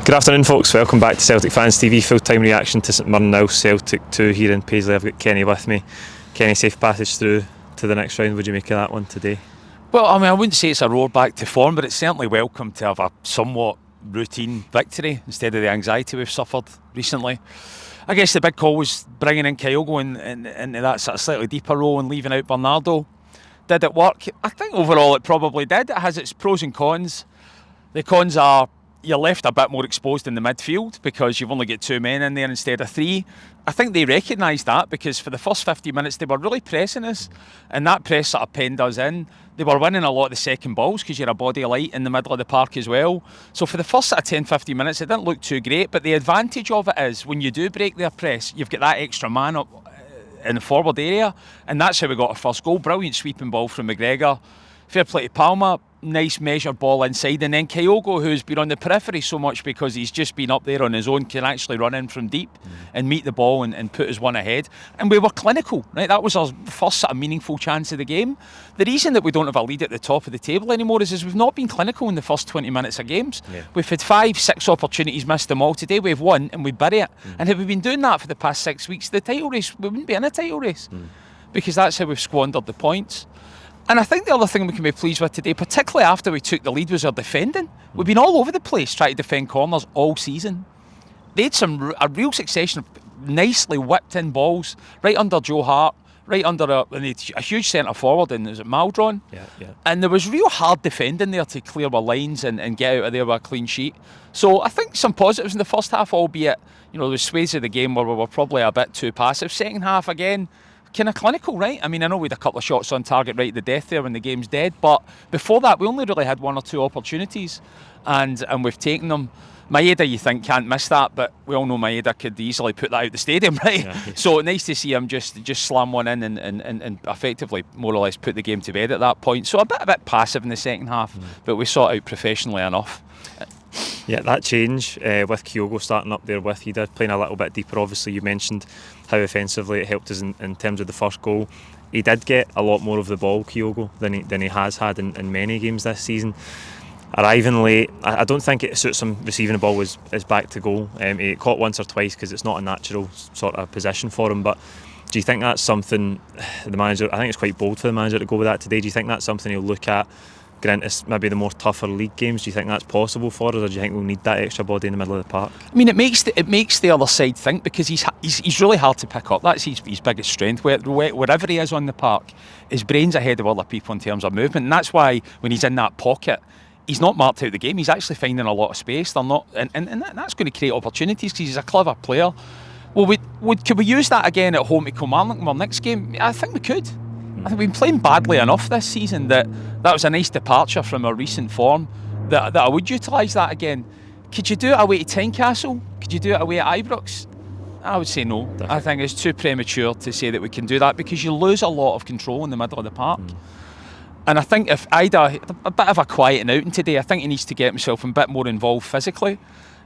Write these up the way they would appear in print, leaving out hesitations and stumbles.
Good afternoon, folks. Welcome back to Celtic Fans TV, full-time reaction to St Mirren 0, Celtic 2 here in Paisley. I've got Kenny with me. Kenny, safe passage through to the next round. What do you make of that one today? Well, I mean, I wouldn't say it's a roar back to form, but it's certainly welcome to have a somewhat routine victory instead of the anxiety we've suffered recently. I guess the big call was bringing in Kyogo into that sort of slightly deeper role and leaving out Bernardo. Did it work? I think overall it probably did. It has its pros and cons. The cons are you're left a bit more exposed in the midfield because you've only got two men in there instead of three. I think they recognised that because for the first 50 minutes they were really pressing us, and that press sort of penned us in. They were winning a lot of the second balls because you're a body of light in the middle of the park as well. So for the first sort of 10-15 minutes it didn't look too great, but the advantage of it is when you do break their press, you've got that extra man up in the forward area, and that's how we got our first goal. Brilliant sweeping ball from McGregor. Fair play to Palmer, nice measured ball inside, and then Kyogo, who's been on the periphery so much because he's just been up there on his own, can actually run in from deep and meet the ball and put us one ahead. And we were clinical, right? That was our first sort of meaningful chance of the game. The reason that we don't have a lead at the top of the table anymore is we've not been clinical in the first 20 minutes of games. Yeah. We've had 5-6 opportunities, missed them all. Today we've won and we bury it. And had we been doing that for the past 6 weeks, the title race, we wouldn't be in a title race because that's how we've squandered the points. And I think the other thing we can be pleased with today, particularly after we took the lead, was our defending. We've been all over the place trying to defend corners all season. They had a real succession of nicely whipped in balls right under Joe Hart, right under a huge centre forward, and is it Maldron? Yeah. And there was real hard defending there to clear our lines and get out of there with a clean sheet. So I think some positives in the first half, albeit there was swathes of the game where we were probably a bit too passive. Second half again, kind of clinical, right? I mean, I know we had a couple of shots on target right at the death there when the game's dead, but before that we only really had one or two opportunities, and we've taken them. Maeda, you think, can't miss that, but we all know Maeda could easily put that out the stadium, right? Yeah. So nice to see him just slam one in and effectively more or less put the game to bed at that point. So a bit passive in the second half, but we saw it out professionally enough. Yeah, that change with Kyogo starting up there with Ida, playing a little bit deeper. Obviously, you mentioned how offensively it helped us in terms of the first goal. He did get a lot more of the ball, Kyogo, than he has had in many games this season. Arriving late, I don't think it suits him receiving the ball as back to goal. He caught once or twice because it's not a natural sort of position for him. But do you think that's something the manager, I think it's quite bold for the manager to go with that today. Do you think that's something he'll look at going into maybe the more tougher league games? Do you think that's possible for us, or do you think we'll need that extra body in the middle of the park? I mean, it makes the other side think, because he's really hard to pick up. That's his biggest strength. Wherever he is on the park, his brain's ahead of other people in terms of movement, and that's why when he's in that pocket, he's not marked out the game. He's actually finding a lot of space. They're not, and that's going to create opportunities because he's a clever player. Well, could we use that again at home to Kilmarnock in our next game? I think we could. I think we've been playing badly enough this season that was a nice departure from our recent form, that I would utilise that again. Could you do it away to Tynecastle? Could you do it away at Ibrox? I would say no. Definitely. I think it's too premature to say that we can do that because you lose a lot of control in the middle of the park. And I think if Ida had a bit of a quieting outing today, I think he needs to get himself a bit more involved physically.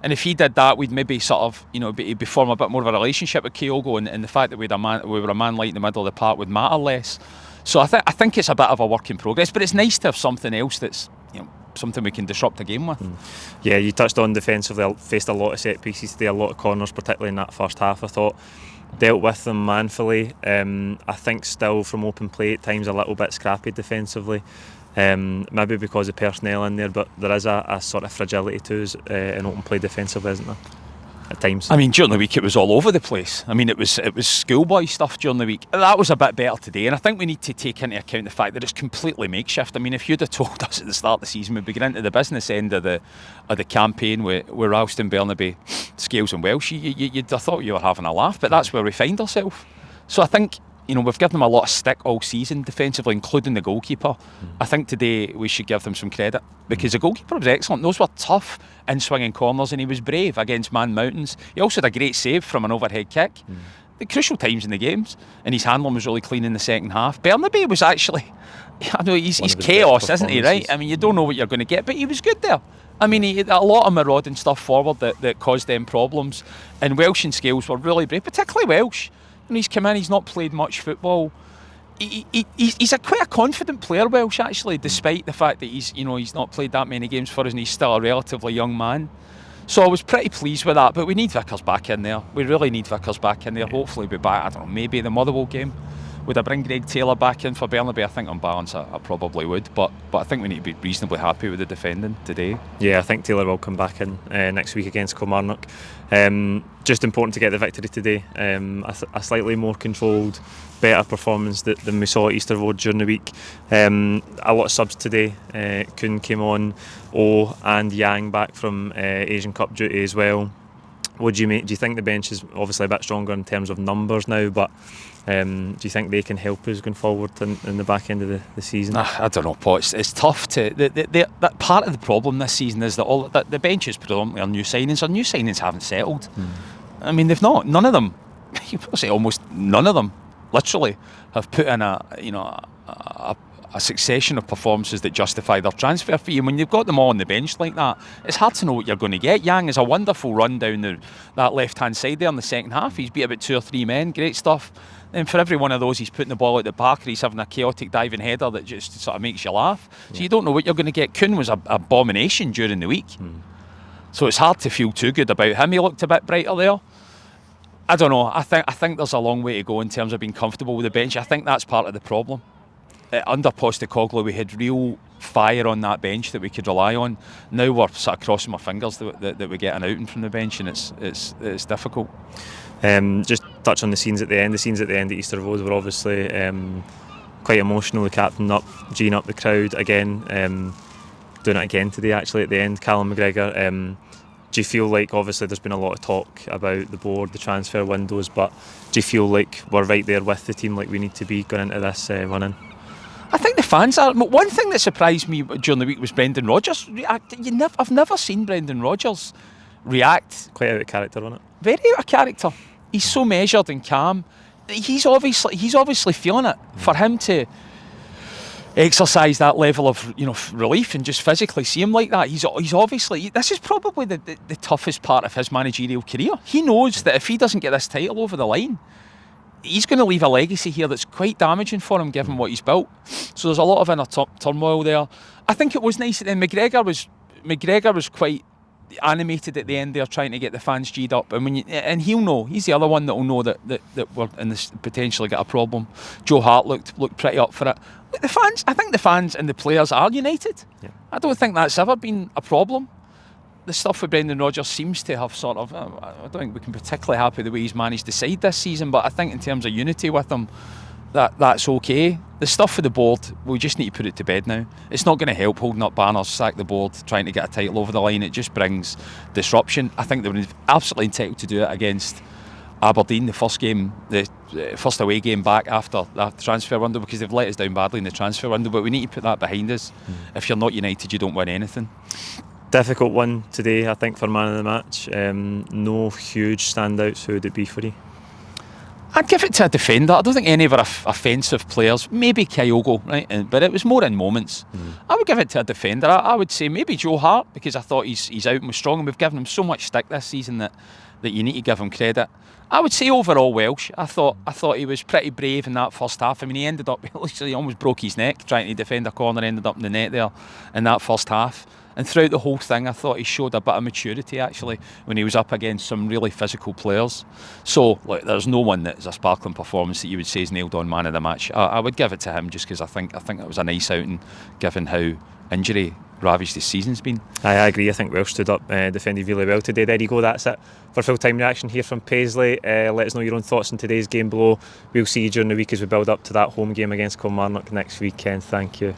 And if he did that, we'd maybe sort of, be form a bit more of a relationship with Kyogo, and the fact that we were a man light in the middle of the park would matter less. So I think it's a bit of a work in progress, but it's nice to have something else that's something we can disrupt the game with. Yeah, you touched on defensively, faced a lot of set pieces today, a lot of corners, particularly in that first half. I thought dealt with them manfully. I think still from open play at times a little bit scrappy defensively. Maybe because of personnel in there, but there is a sort of fragility to us in open play defensively, isn't there? At times. I mean, during the week it was all over the place. I mean, it was schoolboy stuff during the week. That was a bit better today, and I think we need to take into account the fact that it's completely makeshift. I mean, if you'd have told us at the start of the season we'd be getting into the business end of the campaign with Ralston, Burnaby, Scales and Welsh, you'd have thought you were having a laugh, but that's where we find ourselves. So I think we've given them a lot of stick all season defensively, including the goalkeeper. I think today we should give them some credit because the goalkeeper was excellent. Those were tough in-swinging corners and he was brave against Man Mountains. He also had a great save from an overhead kick. The crucial times in the games, and his handling was really clean in the second half. Burnaby was actually, I know he's chaos, isn't he, right? I mean, you don't know what you're going to get, but he was good there. I mean, he had a lot of marauding stuff forward that caused them problems, and Welsh and Scales were really brave, particularly Welsh. When he's come in, he's not played much football. He's quite a confident player, Welsh, actually, despite the fact that he's not played that many games for us and he's still a relatively young man. So I was pretty pleased with that, but we need Vickers back in there. We really need Vickers back in there. Hopefully be back, I don't know, maybe the Motherwell game. Would I bring Greg Taylor back in for Bernabei? I think on balance I probably would, but I think we need to be reasonably happy with the defending today. Yeah, I think Taylor will come back in next week against Kilmarnock. Just important to get the victory today. A slightly more controlled, better performance than we saw at Easter Road during the week. A lot of subs today. Kuhn came on, and Yang back from Asian Cup duty as well. What do you make? Do you think the bench is obviously a bit stronger in terms of numbers now, but do you think they can help us going forward in the back end of the season? I don't know, Paul. It's tough to. That part of the problem this season is that the bench is predominantly on new signings. Our new signings haven't settled. I mean, they've not. None of them. You could say almost none of them, literally, have put in a succession of performances that justify their transfer fee. And when you've got them all on the bench like that, it's hard to know what you're going to get. Yang is a wonderful run down that left-hand side there in the second half. He's beat about 2 or 3 men. Great stuff. And for every one of those, he's putting the ball at the back, or he's having a chaotic diving header that just sort of makes you laugh. Yeah. So you don't know what you're going to get. Kuhn was an abomination during the week. So it's hard to feel too good about him. He looked a bit brighter there. I don't know. I think there's a long way to go in terms of being comfortable with the bench. I think that's part of the problem. Under Postecoglou, we had real fire on that bench that we could rely on. Now we're sort of crossing our fingers that we get an outing from the bench, and it's difficult. Just touch on the scenes at the end. The scenes at the end at Easter Road were obviously quite emotional. The captain geeing up the crowd again, doing it again today actually at the end. Callum McGregor. Do you feel like, obviously there's been a lot of talk about the board, the transfer windows, but do you feel like we're right there with the team like we need to be going into this run-in? I think the fans are. One thing that surprised me during the week was Brendan Rodgers react. I've never seen Brendan Rodgers react. Quite out of character, wasn't it? Very out of character. He's so measured and calm. He's obviously feeling it. For him to exercise that level of relief and just physically see him like that, he's obviously. This is probably the toughest part of his managerial career. He knows that if he doesn't get this title over the line, he's going to leave a legacy here that's quite damaging for him, given what he's built. So there's a lot of inner turmoil there. I think it was nice that then McGregor was quite animated at the end there, trying to get the fans G'd up. And he'll know. He's the other one that will know that we're in this potentially got a problem. Joe Hart looked pretty up for it. Look, I think the fans and the players are united. Yeah. I don't think that's ever been a problem. The stuff with Brendan Rodgers seems to have sort of. I don't think we can particularly happy the way he's managed the side this season, but I think in terms of unity with him, that's okay. The stuff for the board, we just need to put it to bed now. It's not going to help holding up banners, sack the board, trying to get a title over the line. It just brings disruption. I think they were absolutely entitled to do it against Aberdeen, the first away game back after that transfer window, because they've let us down badly in the transfer window. But we need to put that behind us. If you're not united, you don't win anything. Difficult one today, I think, for man of the match. No huge standouts. Who would it be for you? I'd give it to a defender. I don't think any of our offensive players, maybe Kyogo, right? But it was more in moments. I would give it to a defender. I would say maybe Joe Hart, because I thought he's out and was strong, and we've given him so much stick this season that you need to give him credit. I would say overall Welsh. I thought he was pretty brave in that first half. I mean, he ended up, he almost broke his neck trying to defend a corner, ended up in the net there in that first half. And throughout the whole thing, I thought he showed a bit of maturity, actually, when he was up against some really physical players. So, look, there's no one that's a sparkling performance that you would say is nailed on man of the match. I would give it to him just because I think it was a nice outing, given how injury ravaged this season's been. I agree. I think Welsh stood up, defended really well today. There you go. That's it for full-time reaction here from Paisley. Let us know your own thoughts on today's game below. We'll see you during the week as we build up to that home game against Kilmarnock next weekend. Thank you.